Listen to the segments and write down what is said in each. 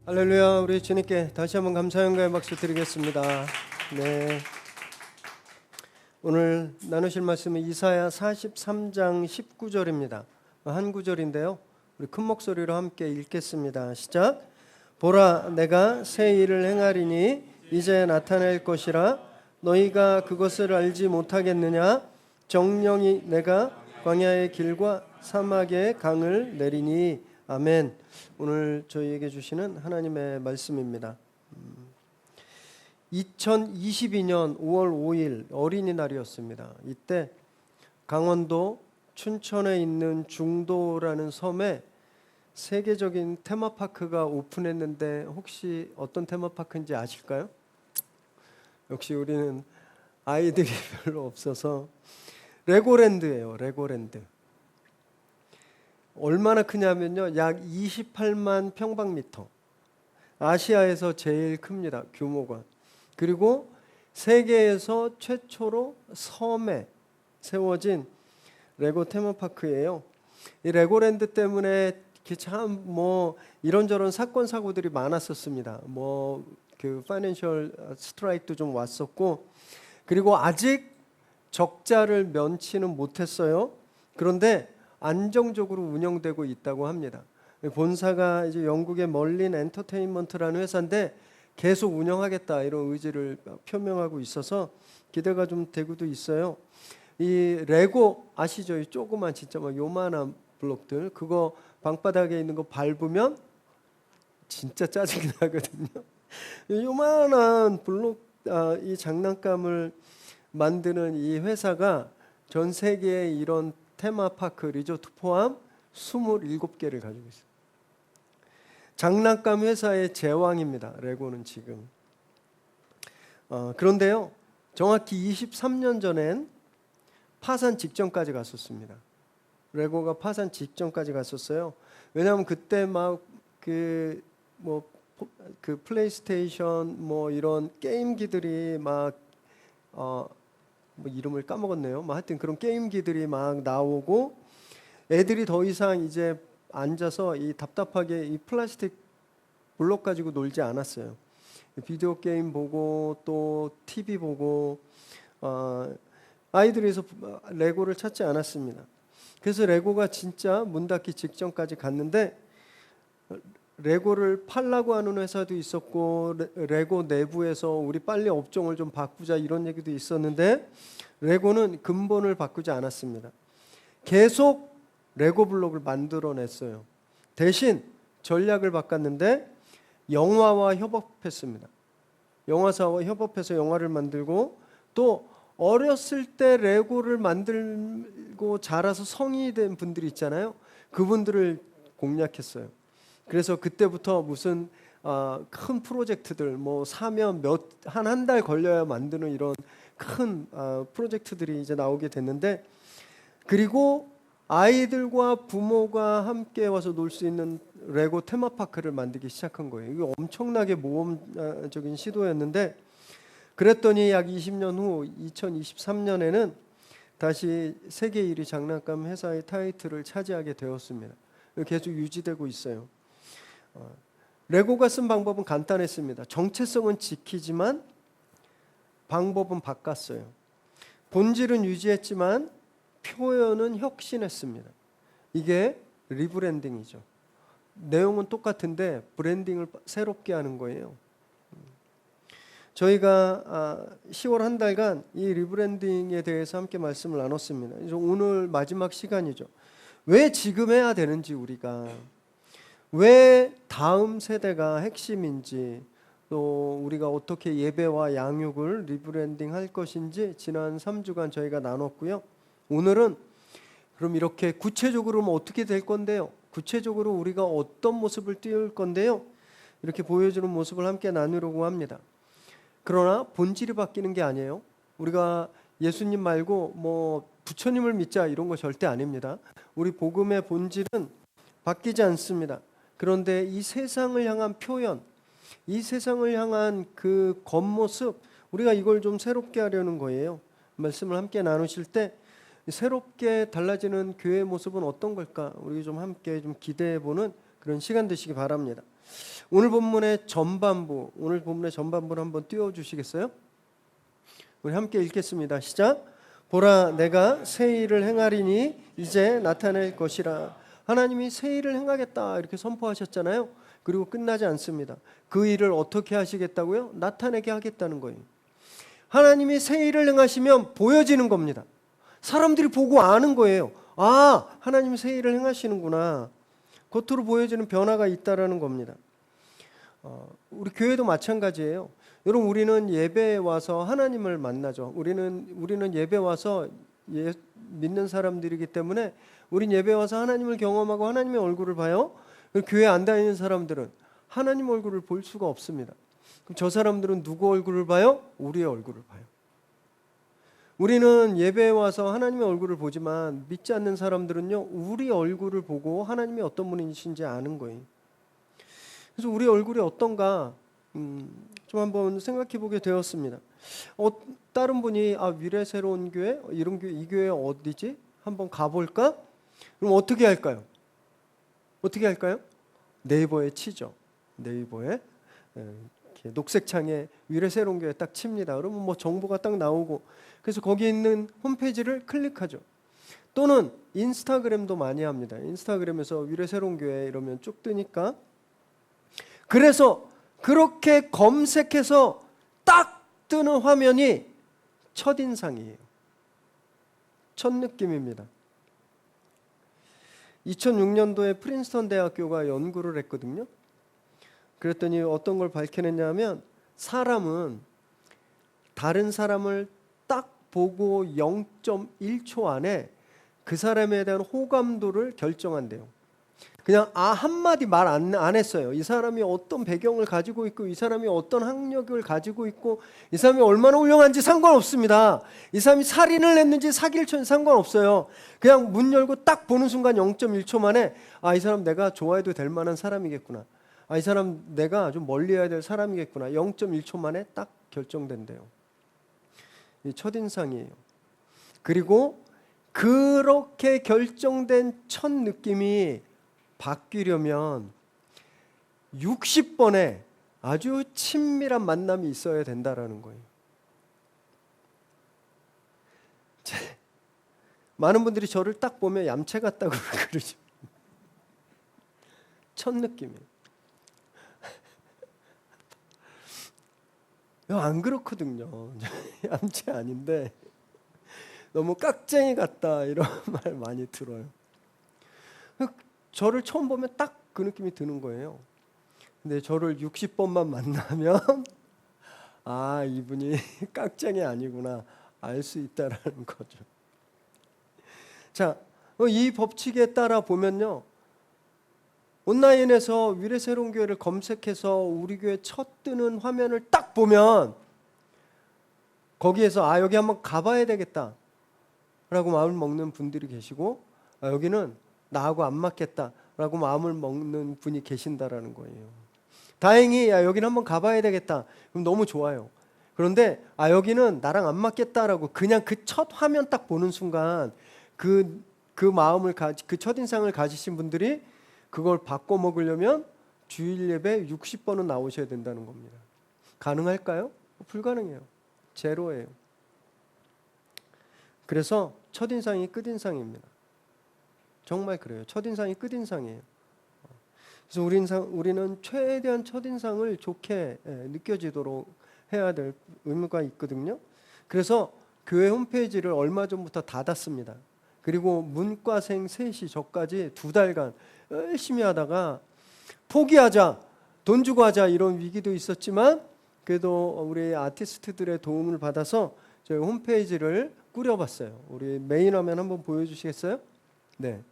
할렐루야. 우리 주님께 다시 한번 감사 영광의 박수 드리겠습니다. 네. 오늘 나누실 말씀은 이사야 43장 19절입니다. 한 구절인데요. 우리 큰 목소리로 함께 읽겠습니다. 시작. 보라, 내가 새 일을 행하리니 이제 나타낼 것이라. 너희가 그것을 알지 못하겠느냐? 정령이 내가 광야의 길과 사막의 강을 내리니. 아멘. 오늘 저희에게 주시는 하나님의 말씀입니다. 2022년 5월 5일 어린이날이었습니다. 이때 강원도 춘천에 있는 중도라는 섬에 세계적인 테마파크가 오픈했는데 혹시 어떤 테마파크인지 아실까요? 역시 우리는 아이들이 별로 없어서 레고랜드예요. 레고랜드. 얼마나 크냐면요, 약 28만 평방미터. 아시아에서 제일 큽니다. 규모가. 그리고 세계에서 최초로 섬에 세워진 레고 테마파크예요. 이 레고랜드 때문에 참 이런저런 사건 사고들이 많았었습니다. 그 파이낸셜 스트라이크도 좀 왔었고, 그리고 아직 적자를 면치는 못했어요. 그런데 안정적으로 운영되고 있다고 합니다. 본사가 이제 영국의 멀린 엔터테인먼트라는 회사인데 계속 운영하겠다 이런 의지를 표명하고 있어서 기대가 좀 되고도 있어요. 이 레고 아시죠? 이 조그만 진짜 요만한 블록들, 그거 방바닥에 있는 거 밟으면 진짜 짜증이 나거든요. 요만한 블록, 이 장난감을 만드는 이 회사가 전 세계에 이런 테마파크, 리조트 포함 27개를 가지고 있어요. 장난감 회사의 제왕입니다. 레고는 지금. 그런데요, 정확히 23년 전엔 파산 직전까지 갔었습니다. 레고가 파산 직전까지 갔었어요. 왜냐하면 그때 그 플레이스테이션 이런 게임기들이 이름을 까먹었네요. 하여튼 그런 게임기들이 막 나오고 애들이 더 이상 이제 앉아서 이 답답하게 이 플라스틱 블록 가지고 놀지 않았어요. 비디오 게임 보고 또 TV 보고 아이들에서 레고를 찾지 않았습니다. 그래서 레고가 진짜 문 닫기 직전까지 갔는데 레고를 팔라고 하는 회사도 있었고 레고 내부에서 우리 빨리 업종을 좀 바꾸자 이런 얘기도 있었는데 레고는 근본을 바꾸지 않았습니다. 계속 레고 블록을 만들어냈어요. 대신 전략을 바꿨는데 영화와 협업했습니다. 영화사와 협업해서 영화를 만들고 또 어렸을 때 레고를 만들고 자라서 성인이 된 분들이 있잖아요. 그분들을 공략했어요. 그래서 그때부터 무슨 큰 프로젝트들 사면 한 달 걸려야 만드는 이런 큰 프로젝트들이 이제 나오게 됐는데, 그리고 아이들과 부모가 함께 와서 놀 수 있는 레고 테마파크를 만들기 시작한 거예요. 이거 엄청나게 모험적인 시도였는데, 그랬더니 약 20년 후 2023년에는 다시 세계 1위 장난감 회사의 타이틀을 차지하게 되었습니다. 계속 유지되고 있어요. 레고가 쓴 방법은 간단했습니다. 정체성은 지키지만 방법은 바꿨어요. 본질은 유지했지만 표현은 혁신했습니다. 이게 리브랜딩이죠. 내용은 똑같은데 브랜딩을 새롭게 하는 거예요. 저희가 10월 한 달간 이 리브랜딩에 대해서 함께 말씀을 나눴습니다. 오늘 마지막 시간이죠. 왜 지금 해야 되는지, 우리가 왜 다음 세대가 핵심인지, 또 우리가 어떻게 예배와 양육을 리브랜딩 할 것인지 지난 3주간 저희가 나눴고요. 오늘은 그럼 이렇게 구체적으로 어떻게 될 건데요? 구체적으로 우리가 어떤 모습을 띄울 건데요? 이렇게 보여주는 모습을 함께 나누려고 합니다. 그러나 본질이 바뀌는 게 아니에요. 우리가 예수님 말고 부처님을 믿자 이런 거 절대 아닙니다. 우리 복음의 본질은 바뀌지 않습니다. 그런데 이 세상을 향한 표현, 이 세상을 향한 그 겉모습, 우리가 이걸 좀 새롭게 하려는 거예요. 말씀을 함께 나누실 때 새롭게 달라지는 교회의 모습은 어떤 걸까? 우리 좀 함께 좀 기대해보는 그런 시간 되시기 바랍니다. 오늘 본문의 전반부를 한번 띄워주시겠어요? 우리 함께 읽겠습니다. 시작. 보라, 내가 새 일을 행하리니 이제 나타낼 것이라. 하나님이 새 일을 행하겠다 이렇게 선포하셨잖아요. 그리고 끝나지 않습니다. 그 일을 어떻게 하시겠다고요? 나타내게 하겠다는 거예요. 하나님이 새 일을 행하시면 보여지는 겁니다. 사람들이 보고 아는 거예요. 아, 하나님이 새 일을 행하시는구나. 겉으로 보여지는 변화가 있다라는 겁니다. 우리 교회도 마찬가지예요. 여러분, 우리는 예배에 와서 하나님을 만나죠. 우리는 예배 와서 믿는 사람들이기 때문에 우린 예배 와서 하나님을 경험하고 하나님의 얼굴을 봐요. 교회 안 다니는 사람들은 하나님 얼굴을 볼 수가 없습니다. 그럼 저 사람들은 누구 얼굴을 봐요? 우리의 얼굴을 봐요. 우리는 예배에 와서 하나님의 얼굴을 보지만 믿지 않는 사람들은요, 우리 얼굴을 보고 하나님이 어떤 분이신지 아는 거예요. 그래서 우리 얼굴이 어떤가 좀 한번 생각해 보게 되었습니다. 다른 분이 미래 새로운 교회, 이 교회 어디지? 한번 가볼까? 그럼 어떻게 할까요? 네이버에 치죠. 네이버에 이렇게 녹색 창에 미래 새로운 교회 딱 칩니다. 그러면 뭐 정보가 딱 나오고, 그래서 거기 있는 홈페이지를 클릭하죠. 또는 인스타그램도 많이 합니다. 인스타그램에서 미래 새로운 교회 이러면 쭉 뜨니까. 그래서 그렇게 검색해서 딱 뜨는 화면이 첫인상이에요. 첫 느낌입니다. 2006년도에 프린스턴 대학교가 연구를 했거든요. 그랬더니 어떤 걸 밝혀냈냐면, 사람은 다른 사람을 딱 보고 0.1초 안에 그 사람에 대한 호감도를 결정한대요. 그냥 한마디 말 안 했어요. 이 사람이 어떤 배경을 가지고 있고, 이 사람이 어떤 학력을 가지고 있고, 이 사람이 얼마나 훌륭한지 상관없습니다. 이 사람이 살인을 했는지 사기를 쳤는지 상관없어요. 그냥 문 열고 딱 보는 순간 0.1초 만에 이 사람 내가 좋아해도 될 만한 사람이겠구나. 이 사람 내가 좀 멀리해야 될 사람이겠구나. 0.1초 만에 딱 결정된대요. 이 첫인상이에요. 그리고 그렇게 결정된 첫 느낌이 바뀌려면 60번의 아주 친밀한 만남이 있어야 된다라는 거예요. 많은 분들이 저를 딱 보면 얌체 같다고 그러죠. 첫 느낌이에요. 안 그렇거든요. 얌체 아닌데 너무 깍쟁이 같다 이런 말 많이 들어요. 저를 처음 보면 딱 그 느낌이 드는 거예요. 근데 저를 60번만 만나면 이분이 깍쟁이 아니구나 알 수 있다라는 거죠. 자, 이 법칙에 따라 보면요, 온라인에서 미래 새로운 교회를 검색해서 우리 교회 첫 뜨는 화면을 딱 보면 거기에서 여기 한번 가봐야 되겠다 라고 마음을 먹는 분들이 계시고, 여기는 나하고 안 맞겠다 라고 마음을 먹는 분이 계신다라는 거예요. 다행히 여기는 한번 가봐야 되겠다, 그럼 너무 좋아요. 그런데 여기는 나랑 안 맞겠다라고 그냥 그 첫 화면 딱 보는 순간 그 마음을 그 첫인상을 가지신 분들이 그걸 바꿔 먹으려면 주일 예배 60번은 나오셔야 된다는 겁니다. 가능할까요? 불가능해요. 제로예요. 그래서 첫인상이 끝인상입니다. 정말 그래요. 첫인상이 끝인상이에요. 그래서 우리는 최대한 첫인상을 좋게 느껴지도록 해야 될 의무가 있거든요. 그래서 교회 홈페이지를 얼마 전부터 닫았습니다. 그리고 문과생 셋이 저까지 2달간 열심히 하다가 포기하자, 돈 주고 하자 이런 위기도 있었지만, 그래도 우리 아티스트들의 도움을 받아서 저희 홈페이지를 꾸려봤어요. 우리 메인 화면 한번 보여주시겠어요? 네,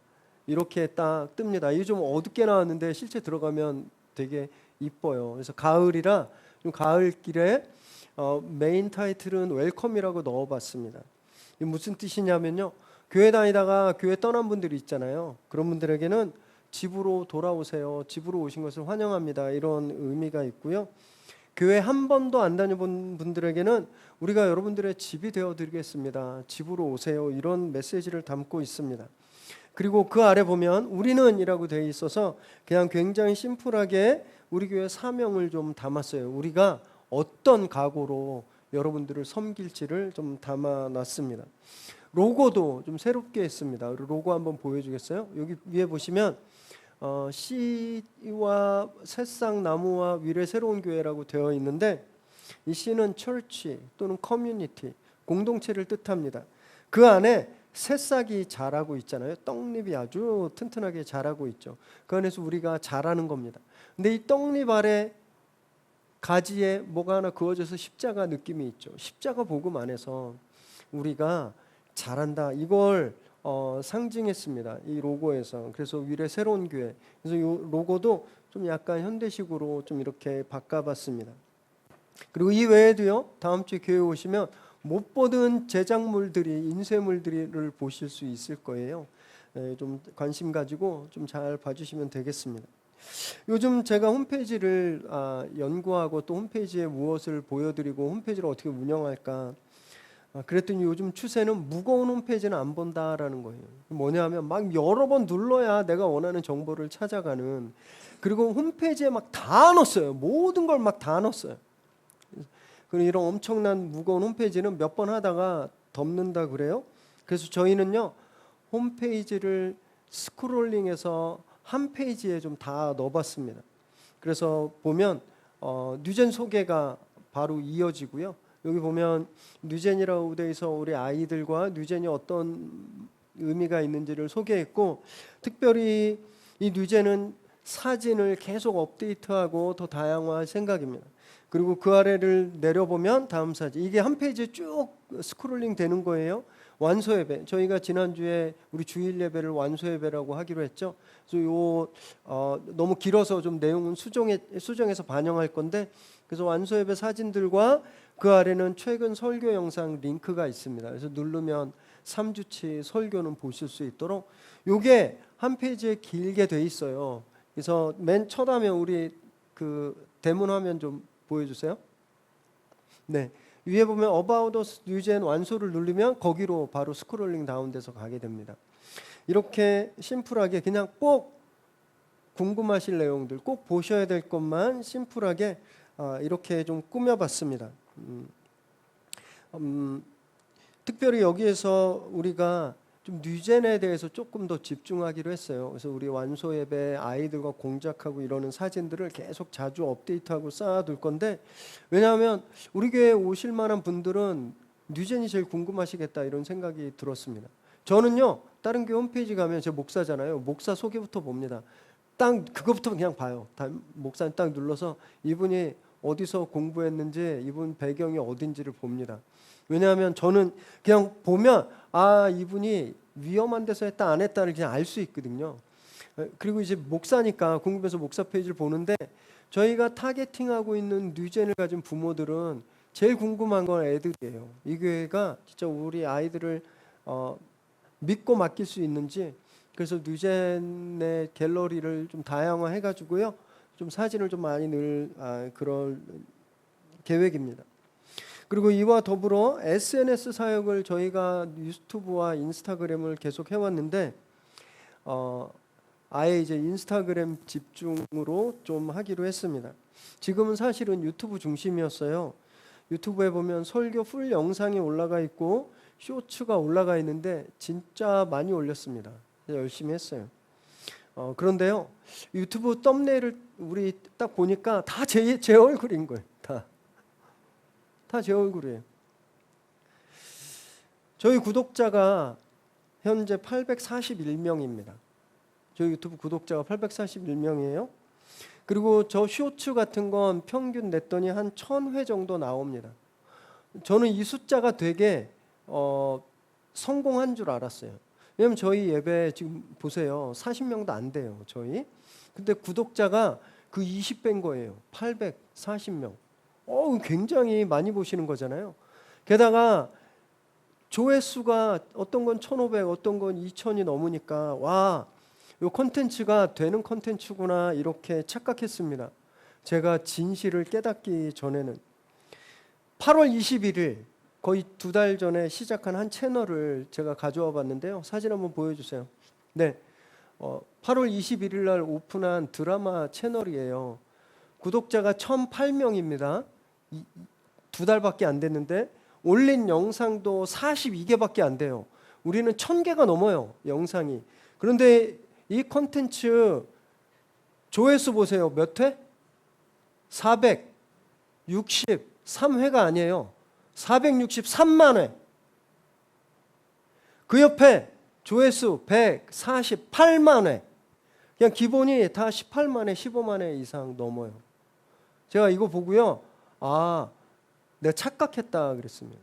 이렇게 딱 뜹니다. 이게 좀 어둡게 나왔는데 실제 들어가면 되게 이뻐요. 그래서 가을이라 좀 가을길에 메인 타이틀은 웰컴이라고 넣어봤습니다. 이게 무슨 뜻이냐면요, 교회 다니다가 교회 떠난 분들이 있잖아요. 그런 분들에게는 집으로 돌아오세요, 집으로 오신 것을 환영합니다, 이런 의미가 있고요. 교회 한 번도 안 다녀본 분들에게는 우리가 여러분들의 집이 되어드리겠습니다, 집으로 오세요, 이런 메시지를 담고 있습니다. 그리고 그 아래 보면 우리는이라고 되어 있어서 그냥 굉장히 심플하게 우리 교회 사명을 좀 담았어요. 우리가 어떤 각오로 여러분들을 섬길지를 좀 담아놨습니다. 로고도 좀 새롭게 했습니다. 로고 한번 보여주겠어요? 여기 위에 보시면 C와 새싹 나무와 위례 새로운 교회라고 되어 있는데, 이 C는 church 또는 community, 공동체를 뜻합니다. 그 안에 새싹이 자라고 있잖아요. 떡잎이 아주 튼튼하게 자라고 있죠. 그 안에서 우리가 자라는 겁니다. 근데 이 떡잎 아래 가지에 뭐가 하나 그어져서 십자가 느낌이 있죠. 십자가 복음 안에서 우리가 자란다, 이걸 상징했습니다. 이 로고에서. 그래서 위례 새로운 교회. 그래서 이 로고도 좀 약간 현대식으로 좀 이렇게 바꿔봤습니다. 그리고 이 외에도요, 다음 주에 교회 오시면 못 보던 제작물들이, 인쇄물들을 보실 수 있을 거예요. 좀 관심 가지고 좀 잘 봐주시면 되겠습니다. 요즘 제가 홈페이지를 연구하고 또 홈페이지에 무엇을 보여드리고 홈페이지를 어떻게 운영할까, 그랬더니 요즘 추세는 무거운 홈페이지는 안 본다라는 거예요. 뭐냐면 막 여러 번 눌러야 내가 원하는 정보를 찾아가는, 그리고 홈페이지에 막 다 넣었어요. 모든 걸 막 다 넣었어요. 그리고 이런 엄청난 무거운 홈페이지는 몇 번 하다가 덮는다 그래요. 그래서 저희는요, 홈페이지를 스크롤링해서 한 페이지에 좀 다 넣어봤습니다. 그래서 보면 뉴젠 소개가 바로 이어지고요. 여기 보면 뉴젠이라고 되어 있어 우리 아이들과 뉴젠이 어떤 의미가 있는지를 소개했고, 특별히 이 뉴젠은 사진을 계속 업데이트하고 더 다양화할 생각입니다. 그리고 그 아래를 내려보면 다음 사진, 이게 한 페이지에 쭉 스크롤링 되는 거예요. 완소 예배, 저희가 지난주에 우리 주일 예배를 완소 예배라고 하기로 했죠. 그래서 너무 길어서 좀 내용은 수정해서 반영할 건데, 그래서 완소 예배 사진들과 그 아래는 최근 설교 영상 링크가 있습니다. 그래서 누르면 3주치 설교는 보실 수 있도록 이게 한 페이지에 길게 돼 있어요. 그래서 맨 첫 화면, 우리 그 대문 화면 좀 보여주세요. 네, 위에 보면 About Us 뉴젠 완소를 누르면 거기로 바로 스크롤링 다운돼서 가게 됩니다. 이렇게 심플하게 그냥 꼭 궁금하실 내용들, 꼭 보셔야 될 것만 심플하게 이렇게 좀 꾸며봤습니다. 특별히 여기에서 우리가 좀 뉴젠에 대해서 조금 더 집중하기로 했어요. 그래서 우리 완소 예배 아이들과 공작하고 이러는 사진들을 계속 자주 업데이트하고 쌓아둘 건데, 왜냐하면 우리 교회에 오실 만한 분들은 뉴젠이 제일 궁금하시겠다 이런 생각이 들었습니다. 저는요, 다른 교회 홈페이지 가면 제 목사잖아요. 목사 소개부터 봅니다. 딱 그것부터 그냥 봐요. 목사님 딱 눌러서 이분이 어디서 공부했는지, 이분 배경이 어딘지를 봅니다. 왜냐하면 저는 그냥 보면 이분이 위험한 데서 했다 안 했다를 그냥 알 수 있거든요. 그리고 이제 목사니까 궁금해서 목사 페이지를 보는데, 저희가 타겟팅하고 있는 뉴젠을 가진 부모들은 제일 궁금한 건 애들이에요. 이 교회가 진짜 우리 아이들을 믿고 맡길 수 있는지. 그래서 뉴젠의 갤러리를 좀 다양화해가지고요, 좀 사진을 좀 많이 넣을 그럴 계획입니다. 그리고 이와 더불어 SNS 사역을 저희가 유튜브와 인스타그램을 계속 해왔는데, 아예 이제 인스타그램 집중으로 좀 하기로 했습니다. 지금은 사실은 유튜브 중심이었어요. 유튜브에 보면 설교 풀 영상이 올라가 있고 쇼츠가 올라가 있는데 진짜 많이 올렸습니다. 열심히 했어요. 그런데요, 유튜브 썸네일을 우리 딱 보니까 다 제 얼굴인 거예요. 다 제 얼굴이에요. 저희 구독자가 현재 841명입니다. 저희 유튜브 구독자가 841명이에요. 그리고 저 쇼츠 같은 건 평균 냈더니 한 1000회 정도 나옵니다. 저는 이 숫자가 되게 성공한 줄 알았어요. 왜냐면 저희 예배 지금 보세요. 40명도 안 돼요, 저희. 근데 구독자가 그 20배인 거예요. 840명. 굉장히 많이 보시는 거잖아요. 게다가 조회수가 어떤 건 1500, 어떤 건 2000이 넘으니까 이 콘텐츠가 되는 콘텐츠구나 이렇게 착각했습니다. 제가 진실을 깨닫기 전에는 8월 21일 거의 2달 전에 시작한 한 채널을 제가 가져와 봤는데요. 사진 한번 보여주세요. 네, 8월 21일 날 오픈한 드라마 채널이에요. 구독자가 1,008명입니다. 2달밖에 안 됐는데 올린 영상도 42개밖에 안 돼요. 우리는 1,000개가 넘어요, 영상이. 그런데 이 콘텐츠 조회수 보세요. 몇 회? 463회가 아니에요. 463만 회. 그 옆에 조회수 148만 회. 그냥 기본이 다 18만 회, 15만 회 이상 넘어요. 제가 이거 보고요. 아, 내가 착각했다 그랬습니다.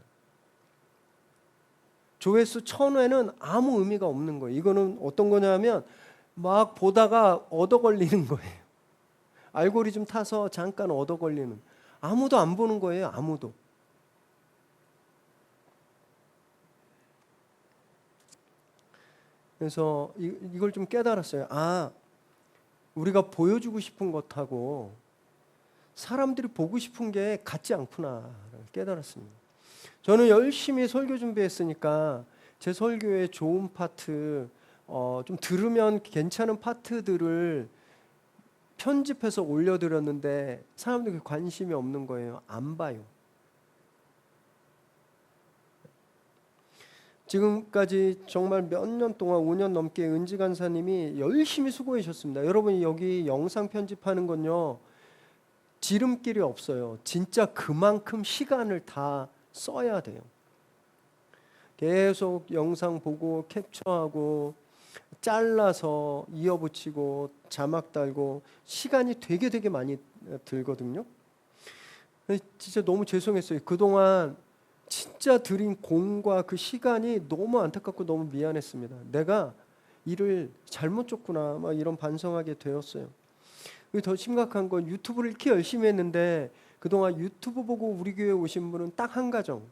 조회수 1,000회는 아무 의미가 없는 거예요. 이거는 어떤 거냐면 막 보다가 얻어 걸리는 거예요. 알고리즘 타서 잠깐 얻어 걸리는. 아무도 안 보는 거예요. 아무도. 그래서 이걸 좀 깨달았어요. 아, 우리가 보여주고 싶은 것하고 사람들이 보고 싶은 게 같지 않구나 깨달았습니다. 저는 열심히 설교 준비했으니까 제 설교의 좋은 파트, 좀 들으면 괜찮은 파트들을 편집해서 올려드렸는데 사람들이 관심이 없는 거예요. 안 봐요. 지금까지 정말 몇 년 동안 5년 넘게 은지 간사님이 열심히 수고해 주셨습니다. 여러분 여기 영상 편집하는 건요. 지름길이 없어요. 진짜 그만큼 시간을 다 써야 돼요. 계속 영상 보고 캡처하고 잘라서 이어붙이고 자막 달고 시간이 되게 많이 들거든요. 진짜 너무 죄송했어요. 그동안 진짜 들인 공과 그 시간이 너무 안타깝고 너무 미안했습니다. 내가 일을 잘못 줬구나 막 이런 반성하게 되었어요. 더 심각한 건 유튜브를 이렇게 열심히 했는데 그동안 유튜브 보고 우리 교회 오신 분은 딱 한 가정,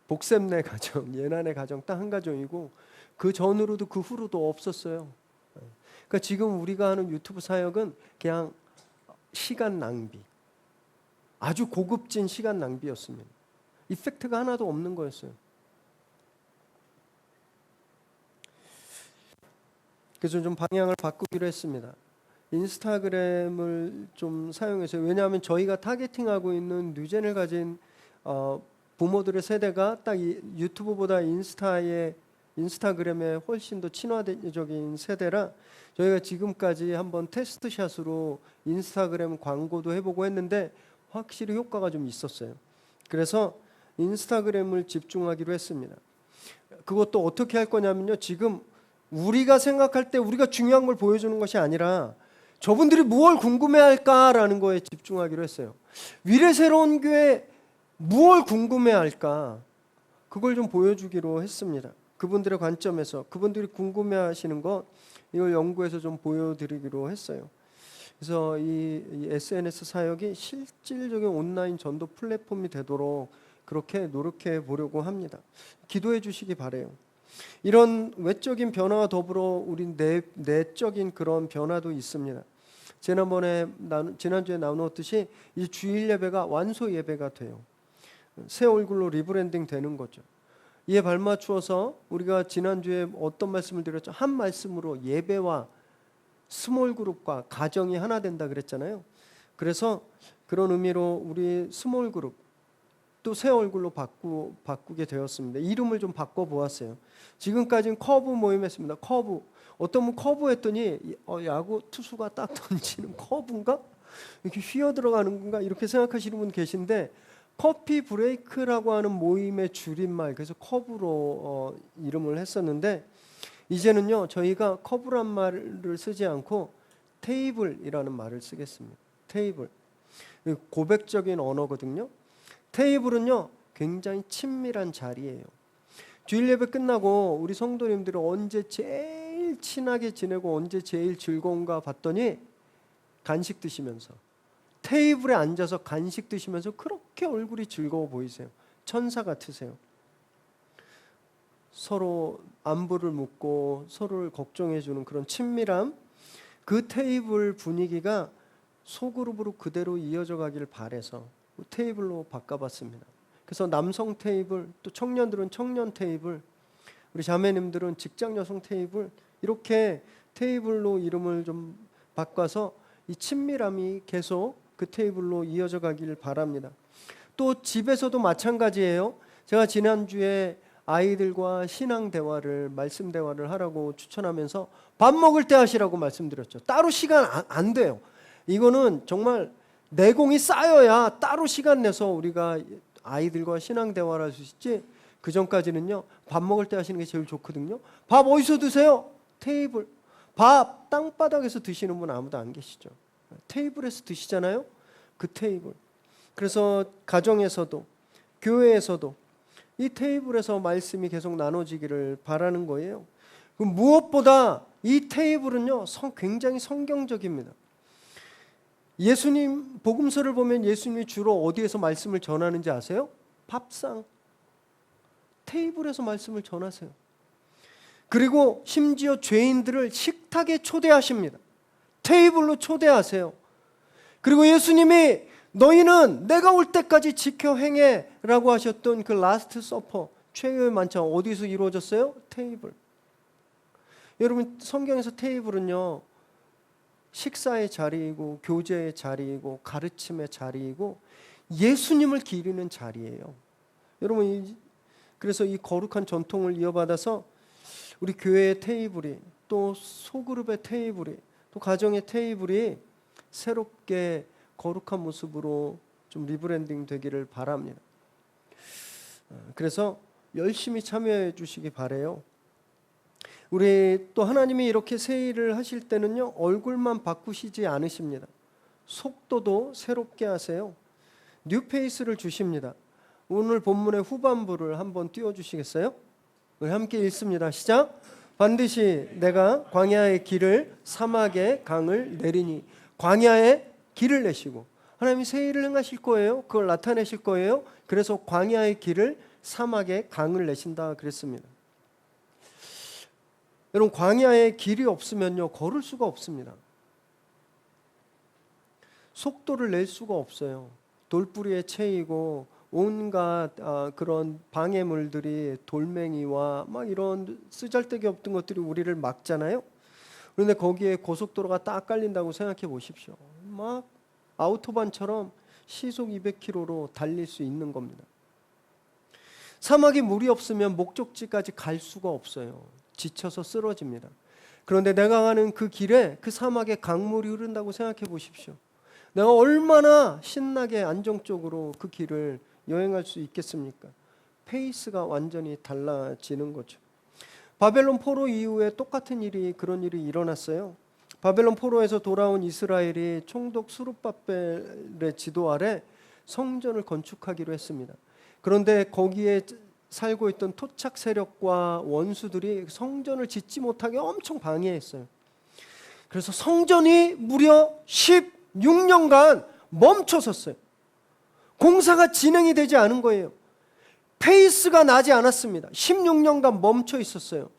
복샘네 가정, 예난의 가정 딱 한 가정이고 그 전으로도 그 후로도 없었어요. 그러니까 지금 우리가 하는 유튜브 사역은 그냥 시간 낭비, 아주 고급진 시간 낭비였습니다. 이펙트가 하나도 없는 거였어요. 그래서 좀 방향을 바꾸기로 했습니다. 인스타그램을 좀 사용해서요. 왜냐하면 저희가 타겟팅하고 있는 뉴젠을 가진 부모들의 세대가 딱 유튜브보다 인스타그램에 훨씬 더 친화적인 세대라 저희가 지금까지 한번 테스트샷으로 인스타그램 광고도 해보고 했는데 확실히 효과가 좀 있었어요. 그래서 인스타그램을 집중하기로 했습니다. 그것도 어떻게 할 거냐면요. 지금 우리가 생각할 때 우리가 중요한 걸 보여주는 것이 아니라 저분들이 무엇을 궁금해할까라는 거에 집중하기로 했어요. 위례새로운 교회 무엇을 궁금해할까? 그걸 좀 보여주기로 했습니다. 그분들의 관점에서 그분들이 궁금해하시는 것 이걸 연구해서 좀 보여드리기로 했어요. 그래서 이 SNS 사역이 실질적인 온라인 전도 플랫폼이 되도록 그렇게 노력해 보려고 합니다. 기도해 주시기 바래요. 이런 외적인 변화와 더불어 우리 내적인 그런 변화도 있습니다. 지난주에 나누었듯이 이 주일 예배가 완소 예배가 돼요. 새 얼굴로 리브랜딩 되는 거죠. 이에 발맞추어서 우리가 지난주에 어떤 말씀을 드렸죠? 한 말씀으로 예배와 스몰 그룹과 가정이 하나 된다 그랬잖아요. 그래서 그런 의미로 우리 스몰 그룹 또 새 얼굴로 바꾸게 되었습니다. 이름을 좀 바꿔보았어요. 지금까지는 커브 모임했습니다. 커브. 어떤 분 커브 했더니 야구 투수가 딱 던지는 커브인가? 이렇게 휘어 들어가는 건가? 이렇게 생각하시는 분 계신데 커피 브레이크라고 하는 모임의 줄임말 그래서 커브로 이름을 했었는데 이제는요 저희가 커브란 말을 쓰지 않고 테이블이라는 말을 쓰겠습니다. 테이블. 고백적인 언어거든요. 테이블은요 굉장히 친밀한 자리예요. 주일 예배 끝나고 우리 성도님들은 언제 제일 친하게 지내고 언제 제일 즐거운가 봤더니 간식 드시면서 테이블에 앉아서 간식 드시면서 그렇게 얼굴이 즐거워 보이세요. 천사 같으세요. 서로 안부를 묻고 서로를 걱정해 주는 그런 친밀함, 그 테이블 분위기가 소그룹으로 그대로 이어져 가길 바라서 테이블로 바꿔봤습니다. 그래서 남성 테이블, 또 청년들은 청년 테이블, 우리 자매님들은 직장 여성 테이블, 이렇게 테이블로 이름을 좀 바꿔서 이 친밀함이 계속 그 테이블로 이어져 가길 바랍니다. 또 집에서도 마찬가지예요. 제가 지난주에 아이들과 신앙 대화를, 말씀 대화를 하라고 추천하면서 밥 먹을 때 하시라고 말씀드렸죠. 따로 시간 안 돼요. 이거는 정말 내공이 쌓여야 따로 시간 내서 우리가 아이들과 신앙 대화를 할 수 있지, 그 전까지는요, 밥 먹을 때 하시는 게 제일 좋거든요. 밥 어디서 드세요? 테이블. 밥 땅바닥에서 드시는 분 아무도 안 계시죠. 테이블에서 드시잖아요. 그 테이블. 그래서 가정에서도 교회에서도 이 테이블에서 말씀이 계속 나눠지기를 바라는 거예요. 무엇보다 이 테이블은요, 굉장히 성경적입니다. 예수님 복음서를 보면 예수님이 주로 어디에서 말씀을 전하는지 아세요? 밥상, 테이블에서 말씀을 전하세요. 그리고 심지어 죄인들을 식탁에 초대하십니다. 테이블로 초대하세요. 그리고 예수님이 너희는 내가 올 때까지 지켜 행해 라고 하셨던 그 라스트 서퍼, 최후의 만찬, 어디서 이루어졌어요? 테이블. 여러분, 성경에서 테이블은요, 식사의 자리이고 교제의 자리이고 가르침의 자리이고 예수님을 기리는 자리예요. 여러분, 그래서 이 거룩한 전통을 이어받아서 우리 교회의 테이블이, 또 소그룹의 테이블이, 또 가정의 테이블이 새롭게 거룩한 모습으로 좀 리브랜딩 되기를 바랍니다. 그래서 열심히 참여해 주시기 바래요. 우리 또 하나님이 이렇게 새 일을 하실 때는요, 얼굴만 바꾸시지 않으십니다. 속도도 새롭게 하세요. 뉴페이스를 주십니다. 오늘 본문의 후반부를 한번 띄워주시겠어요? 우리 함께 읽습니다. 시작. 반드시 내가 광야의 길을 사막의 강을 내리니. 광야에 길을 내시고 하나님이 새 일을 행하실 거예요. 그걸 나타내실 거예요. 그래서 광야의 길을 사막의 강을 내신다 그랬습니다. 여러분, 광야에 길이 없으면요, 걸을 수가 없습니다. 속도를 낼 수가 없어요. 돌뿌리에 채이고 온갖 그런 방해물들이, 돌멩이와 막 이런 쓰잘데기 없던 것들이 우리를 막잖아요. 그런데 거기에 고속도로가 딱 깔린다고 생각해 보십시오. 막 아우토반처럼 시속 200km로 달릴 수 있는 겁니다. 사막에 물이 없으면 목적지까지 갈 수가 없어요. 지쳐서 쓰러집니다. 그런데 내가 가는 그 길에 그 사막에 강물이 흐른다고 생각해 보십시오. 내가 얼마나 신나게 안정적으로 그 길을 여행할 수 있겠습니까? 페이스가 완전히 달라지는 거죠. 바벨론 포로 이후에 똑같은 일이, 그런 일이 일어났어요. 바벨론 포로에서 돌아온 이스라엘이 총독 스룹바벨의 지도 아래 성전을 건축하기로 했습니다. 그런데 거기에 살고 있던 토착 세력과 원수들이 성전을 짓지 못하게 엄청 방해했어요. 그래서 성전이 무려 16년간 멈춰섰어요. 공사가 진행이 되지 않은 거예요. 페이스가 나지 않았습니다. 16년간 멈춰 있었어요.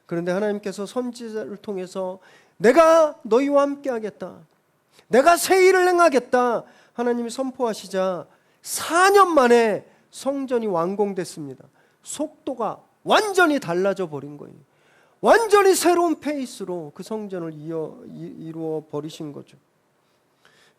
그런데 하나님께서 선지자를 통해서 내가 너희와 함께 하겠다, 내가 새 일을 행하겠다 하나님이 선포하시자 4년 만에 성전이 완공됐습니다. 속도가 완전히 달라져 버린 거예요. 완전히 새로운 페이스로 그 성전을 이루어 버리신 거죠.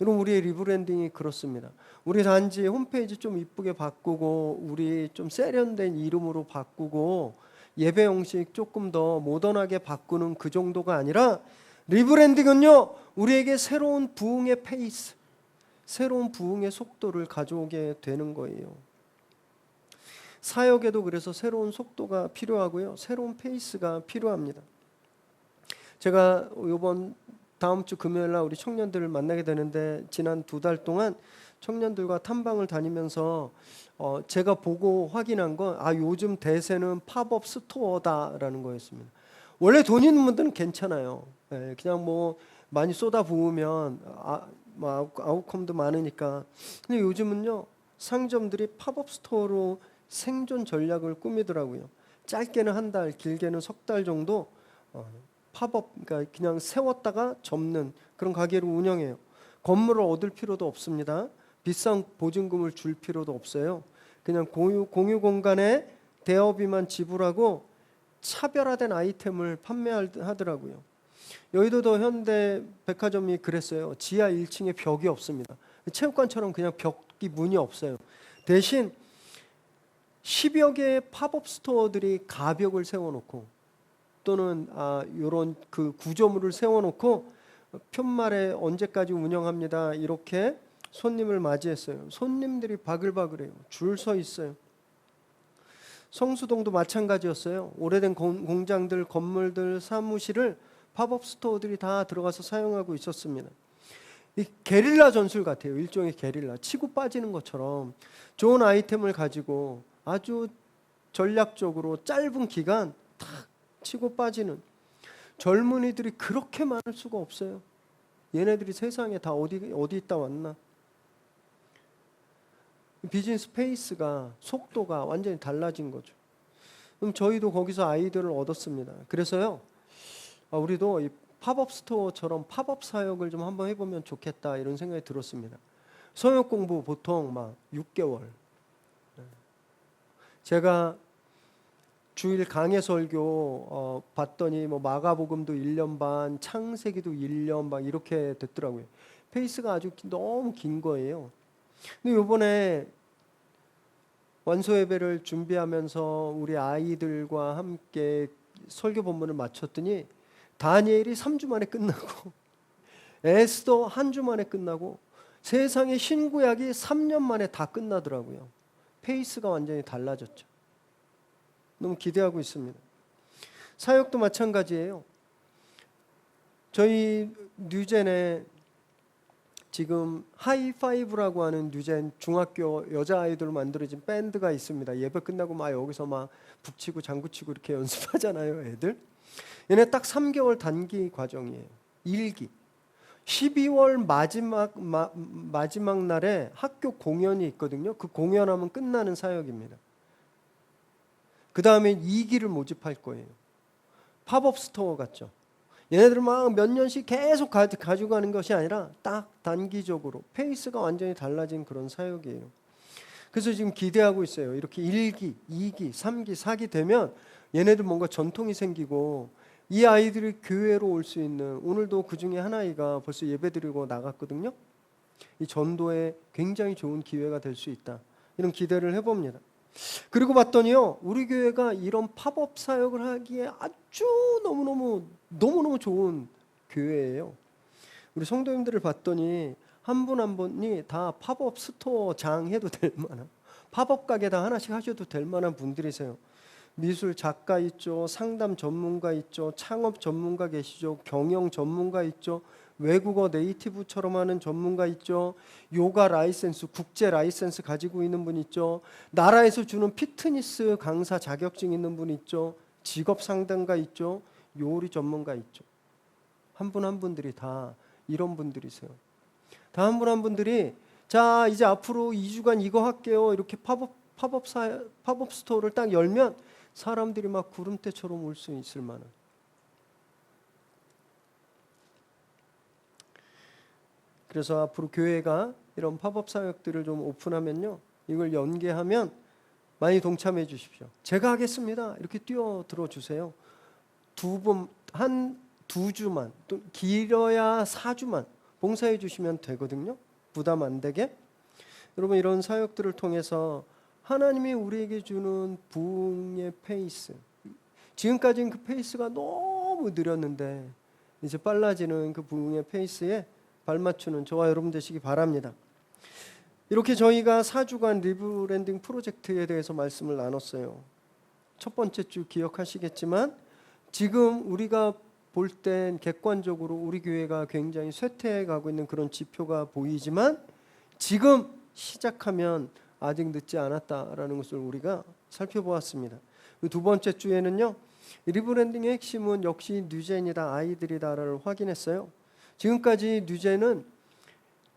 여러분, 우리의 리브랜딩이 그렇습니다. 우리 단지 홈페이지 좀 이쁘게 바꾸고, 우리 좀 세련된 이름으로 바꾸고, 예배 형식 조금 더 모던하게 바꾸는 그 정도가 아니라, 리브랜딩은요, 우리에게 새로운 부흥의 페이스, 새로운 부흥의 속도를 가져오게 되는 거예요. 사역에도 그래서 새로운 속도가 필요하고요, 새로운 페이스가 필요합니다. 제가 다음 주 금요일 날 우리 청년들을 만나게 되는데, 지난 2달 동안 청년들과 탐방을 다니면서 제가 보고 확인한 건, 요즘 대세는 팝업 스토어다라는 거였습니다. 원래 돈 있는 분들은 괜찮아요. 그냥 뭐 많이 쏟아 부으면 아웃컴도 많으니까. 근데 요즘은요, 상점들이 팝업 스토어로 생존 전략을 꾸미더라고요. 짧게는 한 달, 길게는 3달 정도 팝업, 그러니까 그냥 세웠다가 접는 그런 가게를 운영해요. 건물을 얻을 필요도 없습니다. 비싼 보증금을 줄 필요도 없어요. 그냥 공유 공간에 대여비만 지불하고 차별화된 아이템을 판매하더라고요. 여의도도 현대 백화점이 그랬어요. 지하 1층에 벽이 없습니다. 체육관처럼 그냥 벽이 문이 없어요. 대신 10여 개의 팝업 스토어들이 가벽을 세워놓고 또는 이런 그 구조물을 세워놓고 편말에 언제까지 운영합니다. 이렇게 손님을 맞이했어요. 손님들이 바글바글해요. 줄 서 있어요. 성수동도 마찬가지였어요. 오래된 공장들, 건물들, 사무실을 팝업 스토어들이 다 들어가서 사용하고 있었습니다. 이 게릴라 전술 같아요. 일종의 게릴라. 치고 빠지는 것처럼 좋은 아이템을 가지고 아주 전략적으로 짧은 기간 탁 치고 빠지는 젊은이들이 그렇게 많을 수가 없어요. 얘네들이 세상에 다 어디 있다 왔나? 비즈니스 페이스가 속도가 완전히 달라진 거죠. 그럼 저희도 거기서 아이디어를 얻었습니다. 그래서요, 우리도 이 팝업 스토어처럼 팝업 사역을 좀 한번 해보면 좋겠다 이런 생각이 들었습니다. 성역 공부 보통 막 6개월. 제가 주일 강해 설교 봤더니 뭐 마가복음도 1년 반, 창세기도 1년 반 이렇게 됐더라고요. 페이스가 아주 너무 긴 거예요. 근데 이번에 완소 예배를 준비하면서 우리 아이들과 함께 설교 본문을 마쳤더니 다니엘이 3주 만에 끝나고 에스더 한 주 만에 끝나고 세상의 신구약이 3년 만에 다 끝나더라고요. 페이스가 완전히 달라졌죠. 너무 기대하고 있습니다. 사역도 마찬가지예요. 저희 뉴젠에 지금 하이파이브라고 하는 뉴젠 중학교 여자아이들로 만들어진 밴드가 있습니다. 예배 끝나고 막 여기서 막 북치고 장구치고 이렇게 연습하잖아요, 애들. 얘네 딱 3개월 단기 과정이에요. 1기. 12월 마지막 날에 학교 공연이 있거든요. 그 공연하면 끝나는 사역입니다. 그 다음에 2기를 모집할 거예요. 팝업 스토어 같죠. 얘네들은 막 몇 년씩 계속 가지고 가는 것이 아니라 딱 단기적으로 페이스가 완전히 달라진 그런 사역이에요. 그래서 지금 기대하고 있어요. 이렇게 1기, 2기, 3기, 4기 되면 얘네들 뭔가 전통이 생기고 이 아이들이 교회로 올 수 있는, 오늘도 그 중에 한 아이가 벌써 예배드리고 나갔거든요. 이 전도에 굉장히 좋은 기회가 될 수 있다. 이런 기대를 해봅니다. 그리고 봤더니요, 우리 교회가 이런 팝업 사역을 하기에 아주 너무너무 좋은 교회예요. 우리 성도님들을 봤더니 한 분 한 분이 다 팝업 스토어 장 해도 될 만한, 팝업 가게 다 하나씩 하셔도 될 만한 분들이세요. 미술 작가 있죠, 상담 전문가 있죠, 창업 전문가 계시죠, 경영 전문가 있죠, 외국어 네이티브처럼 하는 전문가 있죠, 요가 라이센스, 국제 라이센스 가지고 있는 분 있죠, 나라에서 주는 피트니스 강사 자격증 있는 분 있죠, 직업 상담가 있죠, 요리 전문가 있죠. 한 분 한 분들이 다 이런 분들이세요. 다 한 분 한 분들이 자, 이제 앞으로 2주간 이거 할게요. 이렇게 팝업 스토어를 딱 열면 사람들이 막 구름대처럼 올 수 있을 만한. 그래서 앞으로 교회가 이런 팝업 사역들을 좀 오픈하면요, 이걸 연계하면 많이 동참해 주십시오. 제가 하겠습니다. 이렇게 뛰어들어 주세요. 한 2주만, 또 길어야 4주만 봉사해 주시면 되거든요. 부담 안 되게. 여러분, 이런 사역들을 통해서 하나님이 우리에게 주는 부흥의 페이스, 지금까지는 그 페이스가 너무 느렸는데 이제 빨라지는 그 부흥의 페이스에 발맞추는 저와 여러분 되시기 바랍니다. 이렇게 저희가 4주간 리브랜딩 프로젝트에 대해서 말씀을 나눴어요. 첫 번째 주 기억하시겠지만 지금 우리가 볼 땐 객관적으로 우리 교회가 굉장히 쇠퇴해 가고 있는 그런 지표가 보이지만 지금 시작하면 아직 늦지 않았다라는 것을 우리가 살펴보았습니다. 두 번째 주에는요, 리브랜딩의 핵심은 역시 뉴젠이다, 아이들이다를 확인했어요. 지금까지 뉴젠은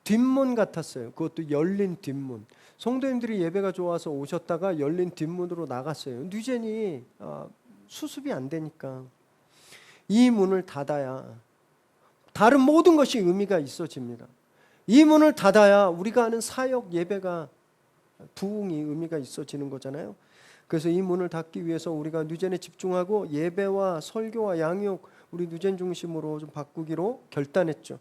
뒷문 같았어요. 그것도 열린 뒷문. 성도님들이 예배가 좋아서 오셨다가 열린 뒷문으로 나갔어요. 뉴젠이 수습이 안 되니까 이 문을 닫아야 다른 모든 것이 의미가 있어집니다. 이 문을 닫아야 우리가 하는 사역 예배가 부흥이 의미가 있어지는 거잖아요. 그래서 이 문을 닫기 위해서 우리가 뉴젠에 집중하고 예배와 설교와 양육 우리 뉴젠 중심으로 좀 바꾸기로 결단했죠.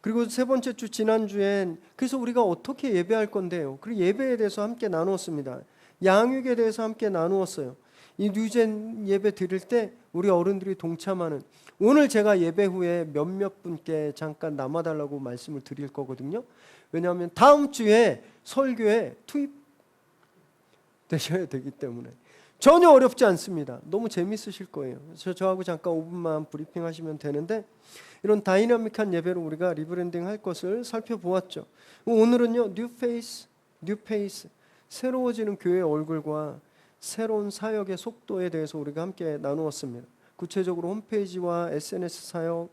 그리고 세 번째 주 지난주엔 그래서 우리가 어떻게 예배할 건데요. 그리고 예배에 대해서 함께 나누었습니다. 양육에 대해서 함께 나누었어요. 이 뉴젠 예배 드릴 때 우리 어른들이 동참하는 오늘 제가 예배 후에 몇몇 분께 잠깐 남아달라고 말씀을 드릴 거거든요. 왜냐하면 다음 주에 설교에 투입되셔야 되기 때문에 전혀 어렵지 않습니다. 너무 재밌으실 거예요. 저하고 잠깐 5분만 브리핑 하시면 되는데 이런 다이나믹한 예배로 우리가 리브랜딩 할 것을 살펴보았죠. 오늘은요, 뉴 페이스, 새로워지는 교회의 얼굴과 새로운 사역의 속도에 대해서 우리가 함께 나누었습니다. 구체적으로 홈페이지와 SNS 사역,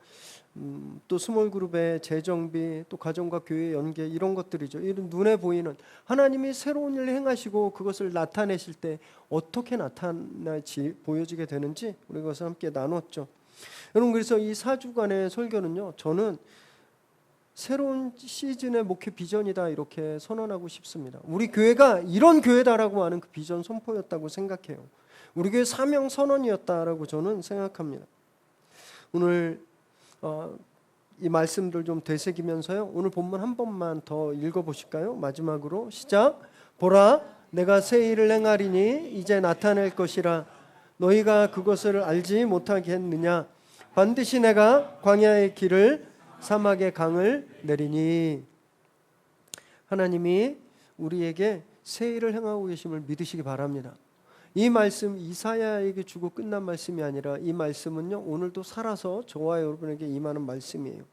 또 스몰 그룹의 재정비, 또 가정과 교회 연계 이런 것들이죠. 이런 눈에 보이는 하나님이 새로운 일을 행하시고 그것을 나타내실 때 어떻게 나타날지 보여지게 되는지 우리 그것을 함께 나눴죠. 여러분 그래서 이 4주간의 설교는요, 저는 새로운 시즌의 목회 비전이다 이렇게 선언하고 싶습니다. 우리 교회가 이런 교회다라고 하는 그 비전 선포였다고 생각해요. 우리 교회 사명 선언이었다라고 저는 생각합니다. 오늘 이 말씀들 좀 되새기면서요, 오늘 본문 한 번만 더 읽어보실까요? 마지막으로 시작. 보라, 내가 새 일을 행하리니 이제 나타낼 것이라. 너희가 그것을 알지 못하겠느냐? 반드시 내가 광야의 길을 사막의 강을 내리니. 하나님이 우리에게 새 일을 행하고 계심을 믿으시기 바랍니다. 이 말씀 이사야에게 주고 끝난 말씀이 아니라 이 말씀은요, 오늘도 살아서 저와 여러분에게 임하는 말씀이에요.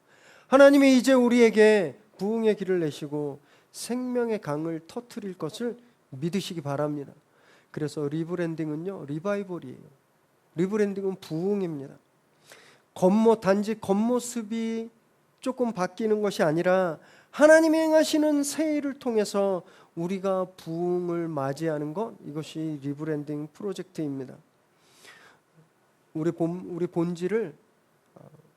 하나님이 이제 우리에게 부흥의 길을 내시고 생명의 강을 터뜨릴 것을 믿으시기 바랍니다. 그래서 리브랜딩은요, 리바이벌이에요. 리브랜딩은 부흥입니다. 단지 겉모습이 조금 바뀌는 것이 아니라 하나님이 행하시는 새 일을 통해서 우리가 부흥을 맞이하는 것, 이것이 리브랜딩 프로젝트입니다. 우리 본질을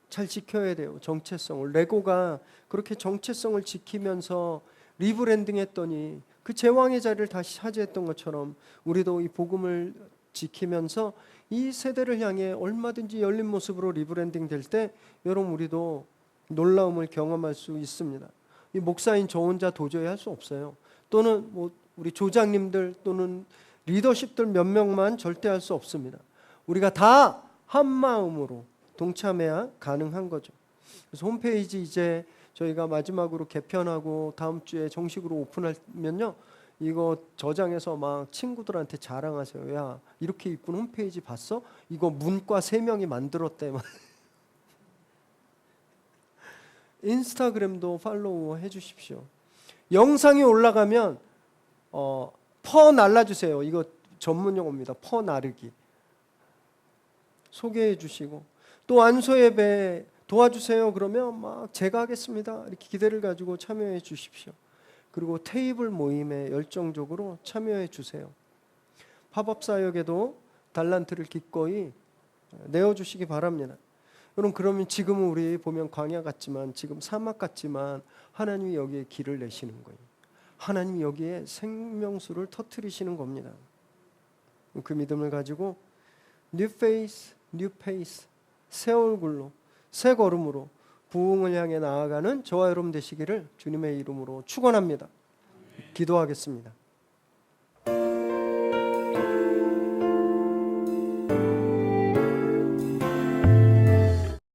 잘 지켜야 돼요. 정체성을. 레고가 그렇게 정체성을 지키면서 리브랜딩했더니 그 제왕의 자리를 다시 차지했던 것처럼 우리도 이 복음을 지키면서 이 세대를 향해 얼마든지 열린 모습으로 리브랜딩 될 때 여러분 우리도 놀라움을 경험할 수 있습니다. 이 목사인 저 혼자 도저히 할 수 없어요. 또는 우리 조장님들 또는 리더십들 몇 명만 절대 할 수 없습니다. 우리가 다 한 마음으로 동참해야 가능한 거죠. 그래서 홈페이지 이제 저희가 마지막으로 개편하고 다음 주에 정식으로 오픈하면요, 이거 저장해서 막 친구들한테 자랑하세요. 야, 이렇게 이쁜 홈페이지 봤어? 이거 문과 3명이 만들었대. 인스타그램도 팔로우 해주십시오. 영상이 올라가면 퍼 날라주세요. 이거 전문 용어입니다. 퍼 나르기. 소개해 주시고 또 안소 예배 도와주세요. 그러면 막 제가 하겠습니다. 이렇게 기대를 가지고 참여해 주십시오. 그리고 테이블 모임에 열정적으로 참여해 주세요. 팝업 사역에도 달란트를 기꺼이 내어주시기 바랍니다. 여러분 그러면 지금은 우리 보면 광야 같지만 지금 사막 같지만 하나님이 여기에 길을 내시는 거예요. 하나님이 여기에 생명수를 터뜨리시는 겁니다. 그 믿음을 가지고 뉴 페이스, 뉴 페이스, 새 얼굴로 새 걸음으로 부흥을 향해 나아가는 저와 여러분 되시기를 주님의 이름으로 축원합니다. 기도하겠습니다.